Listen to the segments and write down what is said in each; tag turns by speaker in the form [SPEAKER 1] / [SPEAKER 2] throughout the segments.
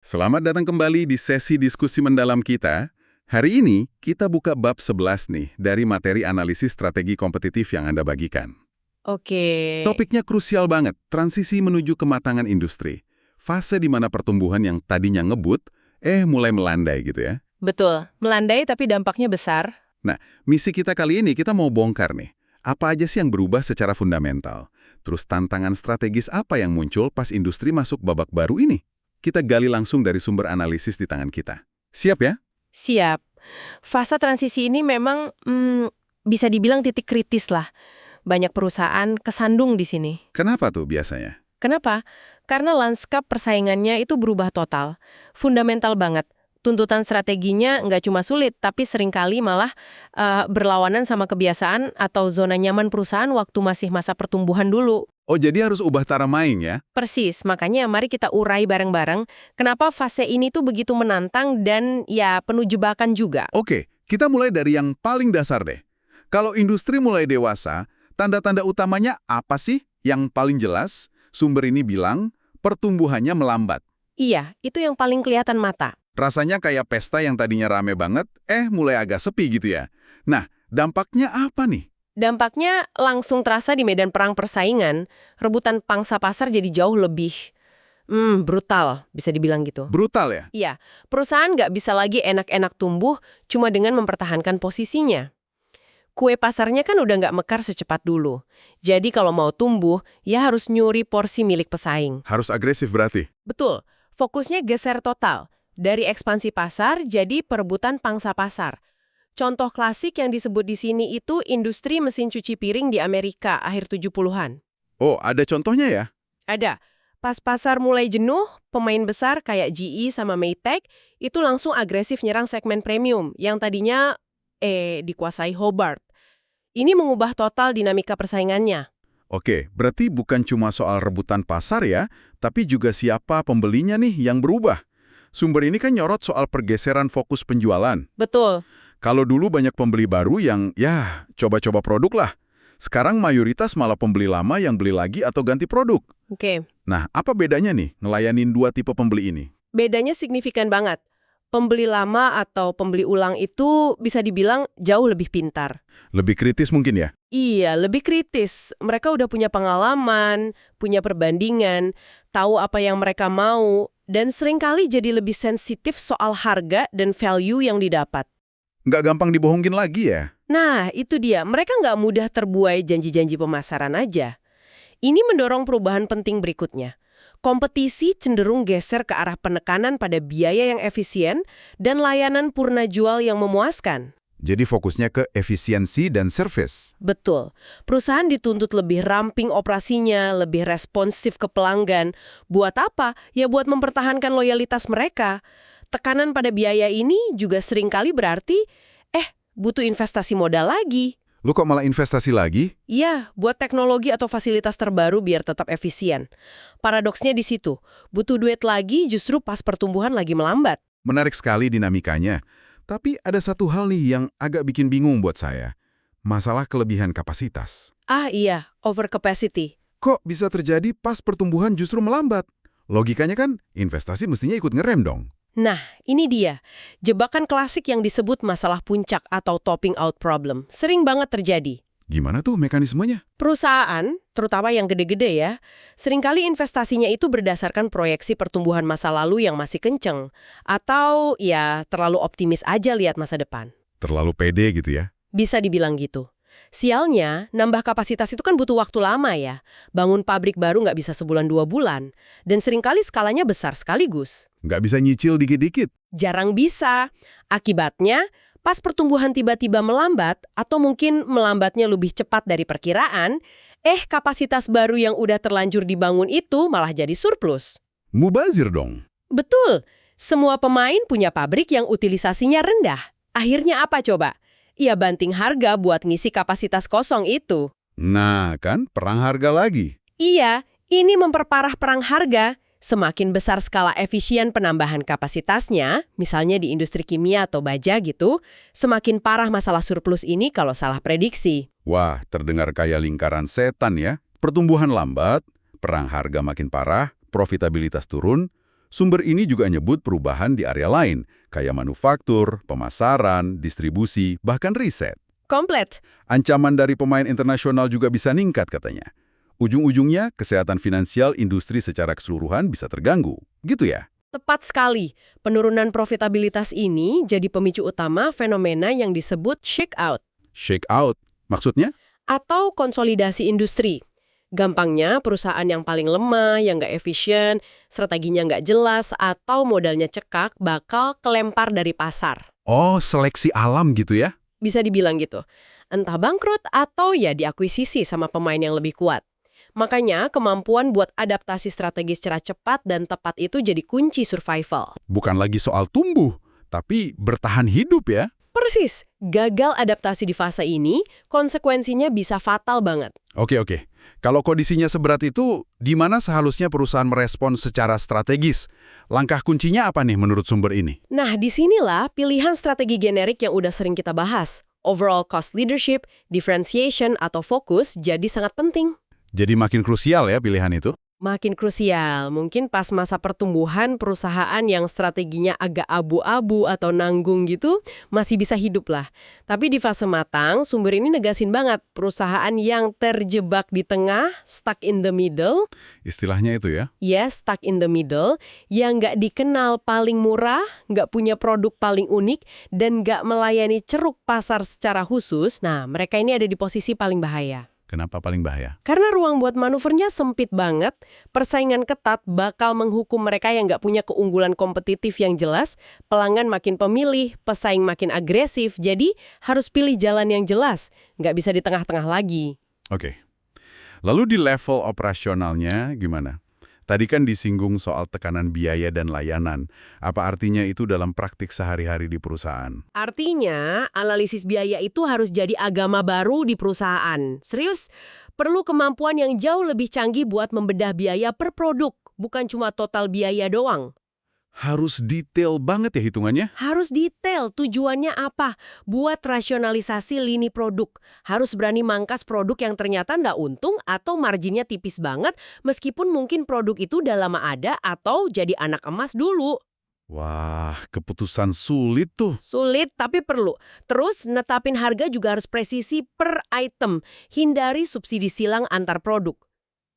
[SPEAKER 1] Selamat datang kembali di sesi diskusi mendalam kita. Hari ini kita buka bab 11 nih dari materi analisis strategi kompetitif yang Anda bagikan.
[SPEAKER 2] Oke,
[SPEAKER 1] Topiknya krusial banget, transisi menuju kematangan industri. Fase di mana pertumbuhan yang tadinya ngebut, mulai melandai gitu ya.
[SPEAKER 2] betul. Melandai tapi dampaknya besar.
[SPEAKER 1] Nah, misi kita kali ini kita mau bongkar nih. Apa aja sih yang berubah secara fundamental? Terus tantangan strategis apa yang muncul pas industri masuk babak baru ini? Kita gali langsung dari sumber analisis di tangan kita. Siap ya?
[SPEAKER 2] Siap. Fase transisi ini memang bisa dibilang titik kritis lah. Banyak perusahaan kesandung di sini.
[SPEAKER 1] Kenapa tuh biasanya?
[SPEAKER 2] Kenapa? Karena lanskap persaingannya itu berubah total. Fundamental banget. Tuntutan strateginya nggak cuma sulit, tapi seringkali malah berlawanan sama kebiasaan atau zona nyaman perusahaan waktu masih masa pertumbuhan dulu.
[SPEAKER 1] Oh, jadi harus ubah cara main ya?
[SPEAKER 2] Persis, makanya mari kita urai bareng-bareng kenapa fase ini tuh begitu menantang dan ya penuh jebakan juga.
[SPEAKER 1] Oke, kita mulai dari yang paling dasar deh. Kalau industri mulai dewasa, tanda-tanda utamanya apa sih? Yang paling jelas, sumber ini bilang pertumbuhannya melambat.
[SPEAKER 2] Iya, itu yang paling kelihatan mata.
[SPEAKER 1] Rasanya kayak pesta yang tadinya rame banget, mulai agak sepi gitu ya. Nah, dampaknya apa nih?
[SPEAKER 2] Dampaknya langsung terasa di medan perang persaingan, rebutan pangsa pasar jadi jauh lebih brutal, bisa dibilang gitu.
[SPEAKER 1] Brutal ya?
[SPEAKER 2] Iya, perusahaan nggak bisa lagi enak-enak tumbuh cuma dengan mempertahankan posisinya. Kue pasarnya kan udah nggak mekar secepat dulu. Jadi kalau mau tumbuh, ya harus nyuri porsi milik pesaing.
[SPEAKER 1] Harus agresif berarti?
[SPEAKER 2] Betul, fokusnya geser total. Dari ekspansi pasar jadi perebutan pangsa pasar. Contoh klasik yang disebut di sini itu industri mesin cuci piring di Amerika akhir 70-an.
[SPEAKER 1] Oh, ada contohnya ya?
[SPEAKER 2] Ada. Pas pasar mulai jenuh, pemain besar kayak GE sama Maytag itu langsung agresif nyerang segmen premium yang tadinya dikuasai Hobart. Ini mengubah total dinamika persaingannya.
[SPEAKER 1] Oke, berarti bukan cuma soal rebutan pasar ya, tapi juga siapa pembelinya nih yang berubah. Sumber ini kan nyorot soal pergeseran fokus penjualan.
[SPEAKER 2] Betul.
[SPEAKER 1] Kalau dulu banyak pembeli baru yang, coba-coba produk lah. Sekarang mayoritas malah pembeli lama yang beli lagi atau ganti produk.
[SPEAKER 2] Oke.
[SPEAKER 1] Nah, apa bedanya nih ngelayanin dua tipe pembeli ini?
[SPEAKER 2] Bedanya signifikan banget. Pembeli lama atau pembeli ulang itu bisa dibilang jauh lebih pintar.
[SPEAKER 1] Lebih kritis mungkin ya?
[SPEAKER 2] Iya, lebih kritis. Mereka udah punya pengalaman, punya perbandingan, tahu apa yang mereka mau, dan seringkali jadi lebih sensitif soal harga dan value yang didapat.
[SPEAKER 1] Nggak gampang dibohongin lagi ya?
[SPEAKER 2] Nah, itu dia. Mereka nggak mudah terbuai janji-janji pemasaran aja. Ini mendorong perubahan penting berikutnya. Kompetisi cenderung geser ke arah penekanan pada biaya yang efisien dan layanan purna jual yang memuaskan.
[SPEAKER 1] Jadi fokusnya ke efisiensi dan service.
[SPEAKER 2] Betul. Perusahaan dituntut lebih ramping operasinya, lebih responsif ke pelanggan. Buat apa? Ya buat mempertahankan loyalitas mereka. Tekanan pada biaya ini juga seringkali berarti, butuh investasi modal lagi.
[SPEAKER 1] Lu kok malah investasi lagi?
[SPEAKER 2] Iya, buat teknologi atau fasilitas terbaru biar tetap efisien. Paradoksnya di situ, butuh duit lagi justru pas pertumbuhan lagi melambat.
[SPEAKER 1] Menarik sekali dinamikanya. Tapi ada satu hal nih yang agak bikin bingung buat saya. Masalah kelebihan kapasitas.
[SPEAKER 2] Ah iya, overcapacity.
[SPEAKER 1] Kok bisa terjadi pas pertumbuhan justru melambat? Logikanya kan investasi mestinya ikut ngerem dong.
[SPEAKER 2] Nah, ini dia. Jebakan klasik yang disebut masalah puncak atau topping out problem. Sering banget terjadi.
[SPEAKER 1] Gimana tuh mekanismenya?
[SPEAKER 2] Perusahaan, terutama yang gede-gede ya, seringkali investasinya itu berdasarkan proyeksi pertumbuhan masa lalu yang masih kenceng. Atau ya terlalu optimis aja lihat masa depan.
[SPEAKER 1] Terlalu pede gitu ya?
[SPEAKER 2] Bisa dibilang gitu. Sialnya, nambah kapasitas itu kan butuh waktu lama ya. Bangun pabrik baru nggak bisa sebulan 2 bulan. Dan seringkali skalanya besar sekaligus.
[SPEAKER 1] Nggak bisa nyicil dikit-dikit.
[SPEAKER 2] Jarang bisa. Akibatnya, pas pertumbuhan tiba-tiba melambat, atau mungkin melambatnya lebih cepat dari perkiraan, kapasitas baru yang udah terlanjur dibangun itu malah jadi surplus.
[SPEAKER 1] Mubazir dong.
[SPEAKER 2] Betul. Semua pemain punya pabrik yang utilisasinya rendah. Akhirnya apa coba? Ya banting harga buat ngisi kapasitas kosong itu.
[SPEAKER 1] Nah, kan perang harga lagi.
[SPEAKER 2] Iya, ini memperparah perang harga. Semakin besar skala efisien penambahan kapasitasnya, misalnya di industri kimia atau baja gitu, semakin parah masalah surplus ini kalau salah prediksi.
[SPEAKER 1] Wah, terdengar kayak lingkaran setan ya. Pertumbuhan lambat, perang harga makin parah, profitabilitas turun, Sumber ini juga nyebut perubahan di area lain, kayak manufaktur, pemasaran, distribusi, bahkan riset.
[SPEAKER 2] Komplit.
[SPEAKER 1] Ancaman dari pemain internasional juga bisa ningkat katanya. Ujung-ujungnya, kesehatan finansial industri secara keseluruhan bisa terganggu. Gitu ya?
[SPEAKER 2] Tepat sekali. Penurunan profitabilitas ini jadi pemicu utama fenomena yang disebut shakeout
[SPEAKER 1] Shake out. Maksudnya?
[SPEAKER 2] atau konsolidasi industri. Gampangnya, perusahaan yang paling lemah, yang nggak efisien, strateginya nggak jelas, atau modalnya cekak bakal kelempar dari pasar.
[SPEAKER 1] Oh, seleksi alam gitu ya?
[SPEAKER 2] Bisa dibilang gitu. Entah bangkrut atau ya diakuisisi sama pemain yang lebih kuat. Makanya, kemampuan buat adaptasi strategis secara cepat dan tepat itu jadi kunci survival.
[SPEAKER 1] Bukan lagi soal tumbuh, tapi bertahan hidup ya?
[SPEAKER 2] Persis, gagal adaptasi di fase ini, konsekuensinya bisa fatal banget.
[SPEAKER 1] Oke. Kalau kondisinya seberat itu, di mana seharusnya perusahaan merespon secara strategis? Langkah kuncinya apa nih menurut sumber ini?
[SPEAKER 2] Nah, disinilah pilihan strategi generik yang udah sering kita bahas. Overall cost leadership, differentiation, atau fokus jadi sangat penting.
[SPEAKER 1] Jadi makin krusial ya pilihan itu?
[SPEAKER 2] Makin krusial, mungkin pas masa pertumbuhan perusahaan yang strateginya agak abu-abu atau nanggung gitu, masih bisa hidup lah. Tapi di fase matang, sumber ini negasin banget perusahaan yang terjebak di tengah, stuck in the middle,
[SPEAKER 1] Istilahnya itu ya?
[SPEAKER 2] stuck in the middle, yang nggak dikenal paling murah, nggak punya produk paling unik, dan nggak melayani ceruk pasar secara khusus, nah mereka ini ada di posisi paling bahaya.
[SPEAKER 1] Kenapa paling bahaya?
[SPEAKER 2] Karena ruang buat manuvernya sempit banget, persaingan ketat bakal menghukum mereka yang nggak punya keunggulan kompetitif yang jelas, pelanggan makin pemilih, pesaing makin agresif, jadi harus pilih jalan yang jelas, nggak bisa di tengah-tengah lagi.
[SPEAKER 1] Oke. Lalu di level operasionalnya gimana? Tadi kan disinggung soal tekanan biaya dan layanan. Apa artinya itu dalam praktik sehari-hari di perusahaan?
[SPEAKER 2] Artinya, analisis biaya itu harus jadi agama baru di perusahaan. Serius, perlu kemampuan yang jauh lebih canggih buat membedah biaya per produk, bukan cuma total biaya doang.
[SPEAKER 1] Harus detail banget ya hitungannya?
[SPEAKER 2] Harus detail tujuannya apa, buat rasionalisasi lini produk. Harus berani mangkas produk yang ternyata nggak untung atau marginnya tipis banget, meskipun mungkin produk itu udah lama ada atau jadi anak emas dulu.
[SPEAKER 1] Wah, keputusan sulit tuh.
[SPEAKER 2] Sulit tapi perlu. Terus netapin harga juga harus presisi per item, hindari subsidi silang antar produk.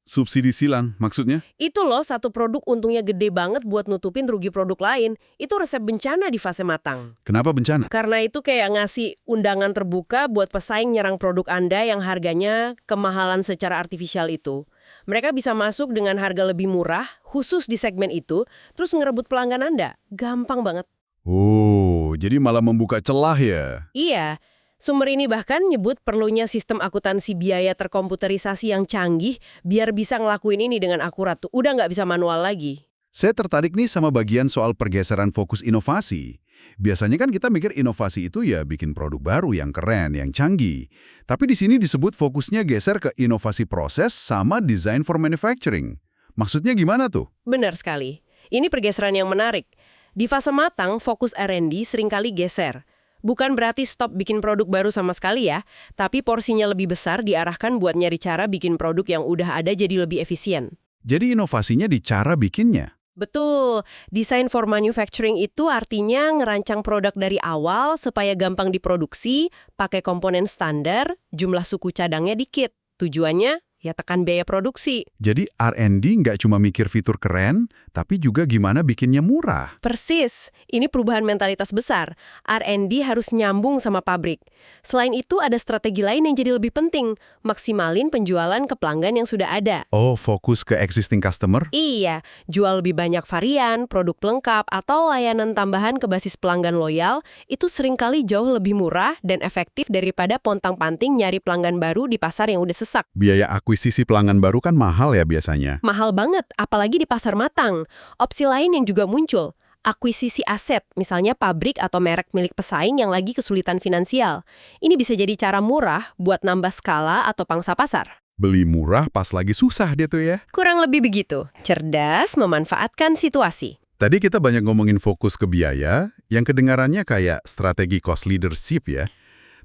[SPEAKER 1] Subsidi silang, maksudnya?
[SPEAKER 2] Itu loh satu produk untungnya gede banget buat nutupin rugi produk lain. Itu resep bencana di fase matang.
[SPEAKER 1] Kenapa bencana?
[SPEAKER 2] Karena itu kayak ngasih undangan terbuka buat pesaing nyerang produk Anda yang harganya kemahalan secara artifisial itu. Mereka bisa masuk dengan harga lebih murah, khusus di segmen itu, terus ngerebut pelanggan Anda. Gampang banget.
[SPEAKER 1] Oh, jadi malah membuka celah ya?
[SPEAKER 2] Iya. Sumber ini bahkan nyebut perlunya sistem akuntansi biaya terkomputerisasi yang canggih biar bisa ngelakuin ini dengan akurat tuh. Udah nggak bisa manual lagi.
[SPEAKER 1] Saya tertarik nih sama bagian soal pergeseran fokus inovasi. Biasanya kan kita mikir inovasi itu ya bikin produk baru yang keren, yang canggih. Tapi di sini disebut fokusnya geser ke inovasi proses sama design for manufacturing. Maksudnya gimana tuh?
[SPEAKER 2] Benar sekali. Ini pergeseran yang menarik. Di fase matang, fokus R&D seringkali geser. Bukan berarti stop bikin produk baru sama sekali ya, tapi porsinya lebih besar diarahkan buat nyari cara bikin produk yang udah ada jadi lebih efisien.
[SPEAKER 1] Jadi inovasinya di cara bikinnya.
[SPEAKER 2] Betul, design for manufacturing itu artinya ngerancang produk dari awal supaya gampang diproduksi, pakai komponen standar, jumlah suku cadangnya dikit. Tujuannya ya tekan biaya produksi.
[SPEAKER 1] Jadi R&D nggak cuma mikir fitur keren, tapi juga gimana bikinnya murah.
[SPEAKER 2] Persis, ini perubahan mentalitas besar. R&D harus nyambung sama pabrik. Selain itu ada strategi lain yang jadi lebih penting, maksimalin penjualan ke pelanggan yang sudah ada.
[SPEAKER 1] Oh, fokus ke existing customer?
[SPEAKER 2] Iya, jual lebih banyak varian, produk pelengkap, atau layanan tambahan ke basis pelanggan loyal, itu seringkali jauh lebih murah dan efektif daripada pontang-panting nyari pelanggan baru di pasar yang udah sesak.
[SPEAKER 1] Biaya akuisisi pelanggan baru kan mahal ya biasanya.
[SPEAKER 2] Mahal banget, apalagi di pasar matang. Opsi lain yang juga muncul, akuisisi aset, misalnya pabrik atau merek milik pesaing yang lagi kesulitan finansial. Ini bisa jadi cara murah buat nambah skala atau pangsa pasar.
[SPEAKER 1] Beli murah pas lagi susah dia tuh ya.
[SPEAKER 2] Kurang lebih begitu. Cerdas memanfaatkan situasi.
[SPEAKER 1] Tadi kita banyak ngomongin fokus ke biaya, yang kedengarannya kayak strategi cost leadership ya.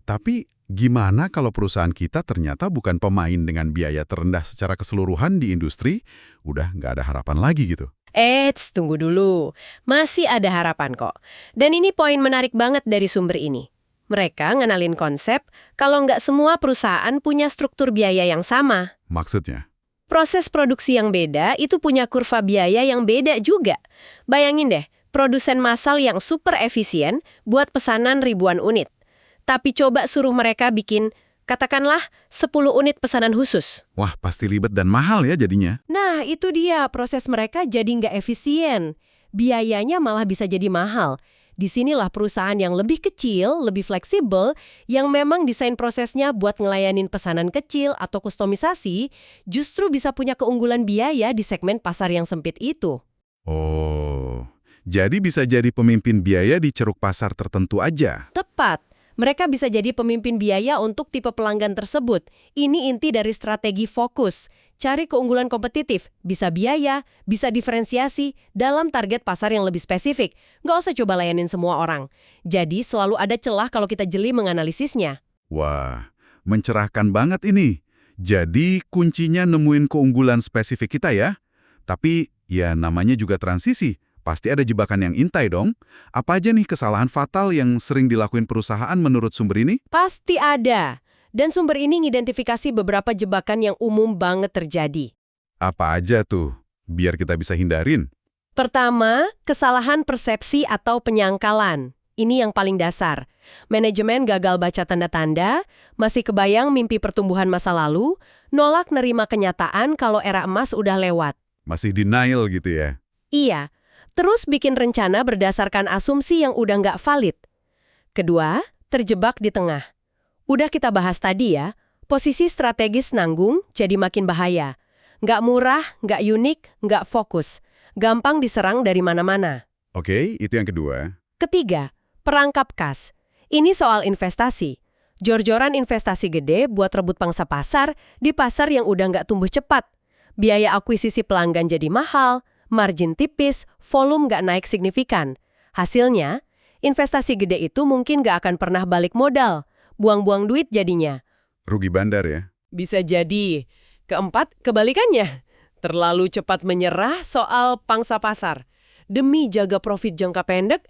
[SPEAKER 1] Tapi gimana kalau perusahaan kita ternyata bukan pemain dengan biaya terendah secara keseluruhan di industri, udah nggak ada harapan lagi gitu?
[SPEAKER 2] Tunggu dulu. Masih ada harapan kok. Dan ini poin menarik banget dari sumber ini. Mereka ngenalin konsep kalau nggak semua perusahaan punya struktur biaya yang sama.
[SPEAKER 1] Maksudnya?
[SPEAKER 2] Proses produksi yang beda itu punya kurva biaya yang beda juga. Bayangin deh, produsen massal yang super efisien buat pesanan ribuan unit. Tapi coba suruh mereka bikin, katakanlah 10 unit pesanan khusus.
[SPEAKER 1] Wah, pasti ribet dan mahal ya jadinya.
[SPEAKER 2] Nah, itu dia, proses mereka jadi nggak efisien. Biayanya malah bisa jadi mahal. Disinilah perusahaan yang lebih kecil, lebih fleksibel, yang memang desain prosesnya buat ngelayanin pesanan kecil atau kustomisasi, justru bisa punya keunggulan biaya di segmen pasar yang sempit itu.
[SPEAKER 1] Oh, jadi bisa jadi pemimpin biaya di ceruk pasar tertentu aja.
[SPEAKER 2] Tepat. Mereka bisa jadi pemimpin biaya untuk tipe pelanggan tersebut. Ini inti dari strategi fokus. Cari keunggulan kompetitif, bisa biaya, bisa diferensiasi dalam target pasar yang lebih spesifik. Nggak usah coba layanin semua orang. Jadi selalu ada celah kalau kita jeli menganalisisnya.
[SPEAKER 1] Wah, mencerahkan banget ini. Jadi kuncinya nemuin keunggulan spesifik kita ya. Tapi ya namanya juga transisi. Pasti ada jebakan yang intai dong. Apa aja nih kesalahan fatal yang sering dilakuin perusahaan menurut sumber ini?
[SPEAKER 2] Pasti ada. Dan sumber ini ngidentifikasi beberapa jebakan yang umum banget terjadi.
[SPEAKER 1] Apa aja tuh? Biar kita bisa hindarin.
[SPEAKER 2] Pertama, kesalahan persepsi atau penyangkalan. Ini yang paling dasar. Manajemen gagal baca tanda-tanda, masih kebayang mimpi pertumbuhan masa lalu, nolak nerima kenyataan kalau era emas udah lewat.
[SPEAKER 1] Masih denial gitu ya?
[SPEAKER 2] Iya. Terus bikin rencana berdasarkan asumsi yang udah nggak valid. Kedua, terjebak di tengah. Udah kita bahas tadi ya, posisi strategis nanggung jadi makin bahaya. Nggak murah, nggak unik, nggak fokus. Gampang diserang dari mana-mana.
[SPEAKER 1] Oke, itu yang kedua.
[SPEAKER 2] Ketiga, perangkap kas. Ini soal investasi. Jor-joran investasi gede buat rebut pangsa pasar di pasar yang udah nggak tumbuh cepat. Biaya akuisisi pelanggan jadi mahal, margin tipis, volume nggak naik signifikan. Hasilnya, investasi gede itu mungkin nggak akan pernah balik modal. Buang-buang duit jadinya.
[SPEAKER 1] Rugi bandar ya?
[SPEAKER 2] Bisa jadi. Keempat, kebalikannya. Terlalu cepat menyerah soal pangsa pasar. Demi jaga profit jangka pendek,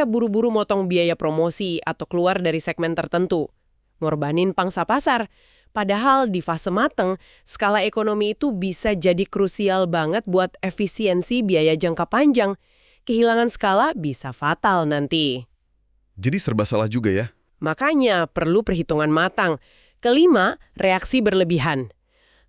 [SPEAKER 2] buru-buru motong biaya promosi atau keluar dari segmen tertentu. Ngorbanin pangsa pasar. Padahal di fase mateng, skala ekonomi itu bisa jadi krusial banget buat efisiensi biaya jangka panjang. Kehilangan skala bisa fatal nanti.
[SPEAKER 1] Jadi serba salah juga ya?
[SPEAKER 2] Makanya perlu perhitungan matang. Kelima, reaksi berlebihan.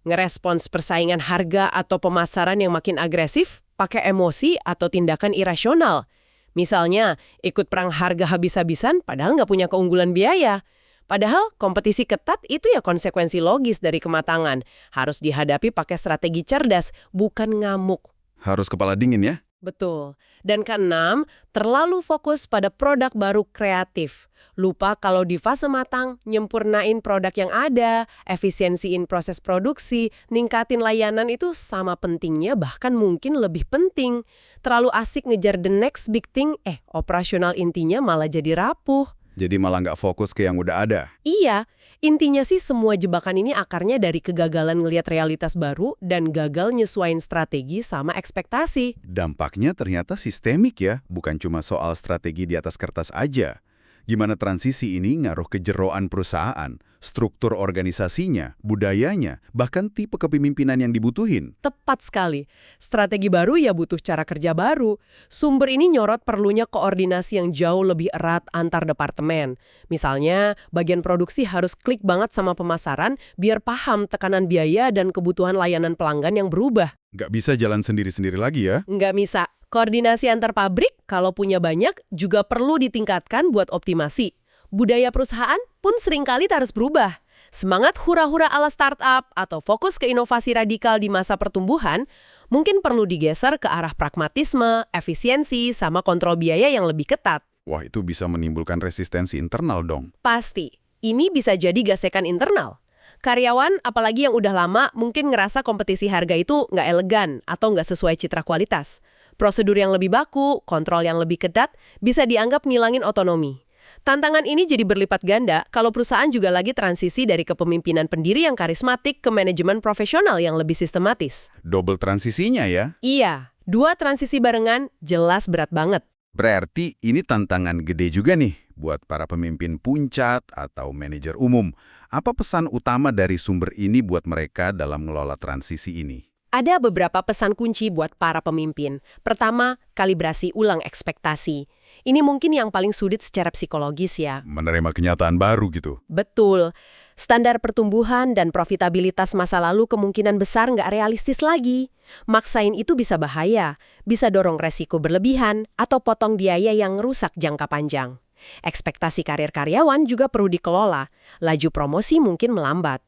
[SPEAKER 2] Ngerespons persaingan harga atau pemasaran yang makin agresif, pakai emosi atau tindakan irasional. Misalnya, ikut perang harga habis-habisan padahal nggak punya keunggulan biaya. Padahal kompetisi ketat itu ya konsekuensi logis dari kematangan. Harus dihadapi pakai strategi cerdas, bukan ngamuk.
[SPEAKER 1] Harus kepala dingin ya?
[SPEAKER 2] Betul. Dan keenam, terlalu fokus pada produk baru kreatif. Lupa kalau di fase matang, nyempurnain produk yang ada, efisiensiin proses produksi, ningkatin layanan itu sama pentingnya, bahkan mungkin lebih penting. Terlalu asik ngejar the next big thing, operasional intinya malah jadi rapuh.
[SPEAKER 1] Jadi malah nggak fokus ke yang udah ada.
[SPEAKER 2] Iya, intinya sih semua jebakan ini akarnya dari kegagalan ngelihat realitas baru dan gagal nyesuaiin strategi sama ekspektasi.
[SPEAKER 1] Dampaknya ternyata sistemik ya, bukan cuma soal strategi di atas kertas aja. Gimana transisi ini ngaruh ke jeroan perusahaan, struktur organisasinya, budayanya, bahkan tipe kepemimpinan yang dibutuhin.
[SPEAKER 2] Tepat sekali. Strategi baru ya butuh cara kerja baru. Sumber ini nyorot perlunya koordinasi yang jauh lebih erat antar departemen. Misalnya, bagian produksi harus klik banget sama pemasaran biar paham tekanan biaya dan kebutuhan layanan pelanggan yang berubah.
[SPEAKER 1] Nggak bisa jalan sendiri-sendiri lagi ya?
[SPEAKER 2] Nggak bisa. Koordinasi antar pabrik, kalau punya banyak, juga perlu ditingkatkan buat optimasi. Budaya perusahaan pun seringkali harus berubah. Semangat hura-hura ala startup atau fokus ke inovasi radikal di masa pertumbuhan mungkin perlu digeser ke arah pragmatisme, efisiensi, sama kontrol biaya yang lebih ketat.
[SPEAKER 1] Wah, itu bisa menimbulkan resistensi internal dong.
[SPEAKER 2] Pasti. Ini bisa jadi gesekan internal. Karyawan, apalagi yang udah lama, mungkin ngerasa kompetisi harga itu nggak elegan atau nggak sesuai citra kualitas. Prosedur yang lebih baku, kontrol yang lebih ketat, bisa dianggap ngilangin otonomi. Tantangan ini jadi berlipat ganda kalau perusahaan juga lagi transisi dari kepemimpinan pendiri yang karismatik ke manajemen profesional yang lebih sistematis.
[SPEAKER 1] Double transisinya ya?
[SPEAKER 2] Iya, Dua transisi barengan jelas berat banget.
[SPEAKER 3] Berarti ini tantangan gede juga nih buat para pemimpin puncak atau manajer umum. Apa pesan utama dari sumber ini buat mereka dalam mengelola transisi ini?
[SPEAKER 2] Ada beberapa pesan kunci buat para pemimpin. Pertama, kalibrasi ulang ekspektasi. Ini mungkin yang paling sulit secara psikologis ya.
[SPEAKER 3] Menerima kenyataan baru gitu.
[SPEAKER 2] Betul. Standar pertumbuhan dan profitabilitas masa lalu kemungkinan besar nggak realistis lagi. Maksain itu bisa bahaya, bisa dorong resiko berlebihan, atau potong biaya yang rusak jangka panjang. Ekspektasi karir karyawan juga perlu dikelola. Laju promosi mungkin melambat.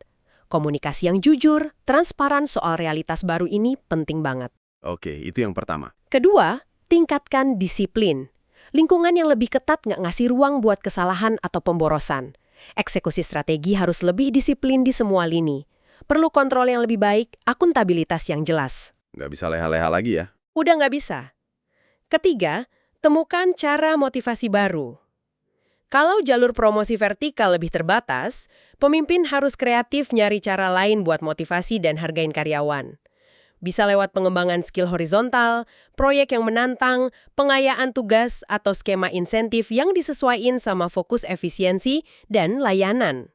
[SPEAKER 2] Komunikasi yang jujur, transparan soal realitas baru ini penting banget.
[SPEAKER 4] Oke, itu yang pertama.
[SPEAKER 2] Kedua, tingkatkan disiplin. Lingkungan yang lebih ketat nggak ngasih ruang buat kesalahan atau pemborosan. Eksekusi strategi harus lebih disiplin di semua lini. Perlu kontrol yang lebih baik, akuntabilitas yang jelas.
[SPEAKER 4] Nggak bisa leha-leha lagi ya.
[SPEAKER 2] Udah nggak bisa. Ketiga, temukan cara motivasi baru. Kalau jalur promosi vertikal lebih terbatas, pemimpin harus kreatif nyari cara lain buat motivasi dan hargain karyawan. Bisa lewat pengembangan skill horizontal, proyek yang menantang, pengayaan tugas, atau skema insentif yang disesuaikan sama fokus efisiensi dan layanan.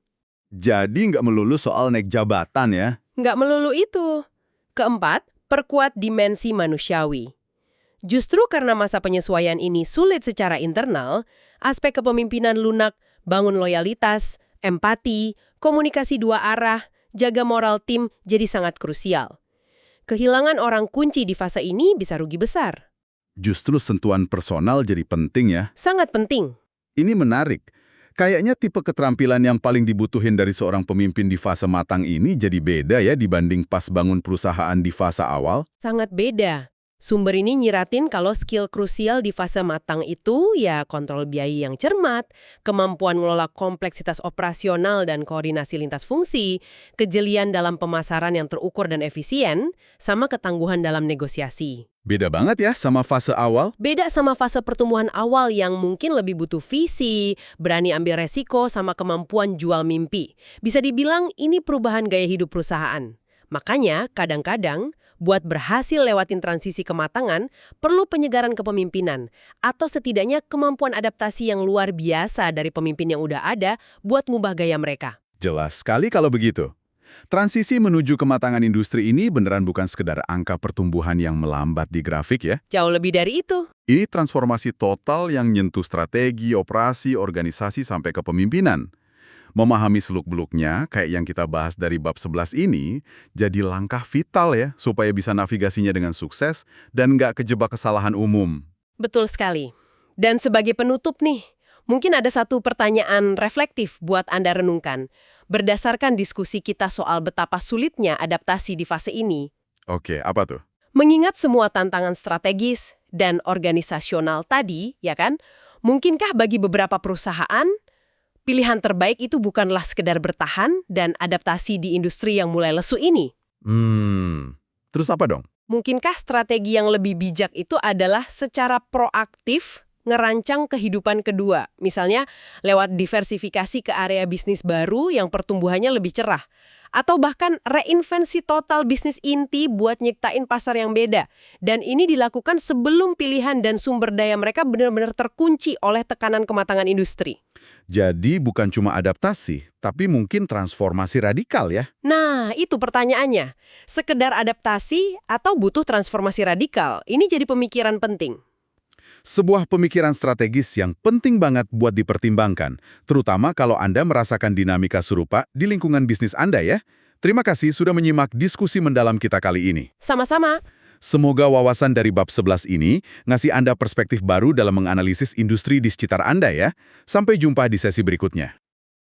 [SPEAKER 3] Jadi nggak melulu soal naik jabatan ya?
[SPEAKER 2] Nggak melulu itu. Keempat, perkuat dimensi manusiawi. Justru karena masa penyesuaian ini sulit secara internal, aspek kepemimpinan lunak, bangun loyalitas, empati, komunikasi dua arah, jaga moral tim jadi sangat krusial. Kehilangan orang kunci di fase ini bisa rugi besar.
[SPEAKER 3] Justru sentuhan personal jadi penting ya.
[SPEAKER 2] Sangat penting.
[SPEAKER 3] Ini menarik. Kayaknya tipe keterampilan yang paling dibutuhin dari seorang pemimpin di fase matang ini jadi beda ya dibanding pas bangun perusahaan di fase awal.
[SPEAKER 2] Sangat beda. Sumber ini nyiratin kalau skill krusial di fase matang itu ya kontrol biaya yang cermat, kemampuan mengelola kompleksitas operasional dan koordinasi lintas fungsi, kejelian dalam pemasaran yang terukur dan efisien, sama ketangguhan dalam negosiasi.
[SPEAKER 3] Beda banget ya sama fase awal.
[SPEAKER 2] Beda sama fase pertumbuhan awal yang mungkin lebih butuh visi, berani ambil resiko, sama kemampuan jual mimpi. Bisa dibilang ini perubahan gaya hidup perusahaan. Makanya kadang-kadang buat berhasil lewatin transisi kematangan, perlu penyegaran kepemimpinan, atau setidaknya kemampuan adaptasi yang luar biasa dari pemimpin yang udah ada buat ngubah gaya mereka.
[SPEAKER 3] Jelas sekali kalau begitu. Transisi menuju kematangan industri ini beneran bukan sekedar angka pertumbuhan yang melambat di grafik ya.
[SPEAKER 2] Jauh lebih dari itu.
[SPEAKER 3] Ini transformasi total yang nyentuh strategi, operasi, organisasi sampai kepemimpinan. Memahami seluk-beluknya, kayak yang kita bahas dari bab 11 ini, jadi langkah vital ya, supaya bisa navigasinya dengan sukses dan nggak kejebak kesalahan umum.
[SPEAKER 2] Betul sekali. Dan sebagai penutup nih, mungkin ada satu pertanyaan reflektif buat Anda renungkan. Berdasarkan diskusi kita soal betapa sulitnya adaptasi di fase ini.
[SPEAKER 3] Oke, apa tuh?
[SPEAKER 2] Mengingat semua tantangan strategis dan organisasional tadi, ya kan, mungkinkah bagi beberapa perusahaan, pilihan terbaik itu bukanlah sekedar bertahan dan adaptasi di industri yang mulai lesu ini?
[SPEAKER 3] Terus apa dong?
[SPEAKER 2] Mungkinkah strategi yang lebih bijak itu adalah secara proaktif ngerancang kehidupan kedua? Misalnya lewat diversifikasi ke area bisnis baru yang pertumbuhannya lebih cerah. Atau bahkan reinvensi total bisnis inti buat nyiptain pasar yang beda. Dan ini dilakukan sebelum pilihan dan sumber daya mereka benar-benar terkunci oleh tekanan kematangan industri.
[SPEAKER 3] Jadi bukan cuma adaptasi, tapi mungkin transformasi radikal ya?
[SPEAKER 2] Nah, itu pertanyaannya. Sekedar adaptasi atau butuh transformasi radikal? Ini jadi pemikiran penting.
[SPEAKER 3] Sebuah pemikiran strategis yang penting banget buat dipertimbangkan, terutama kalau Anda merasakan dinamika serupa di lingkungan bisnis Anda ya. Terima kasih sudah menyimak diskusi mendalam kita kali ini.
[SPEAKER 2] Sama-sama.
[SPEAKER 3] Semoga wawasan dari bab 11 ini ngasih Anda perspektif baru dalam menganalisis industri di sekitar Anda ya. Sampai jumpa di sesi berikutnya.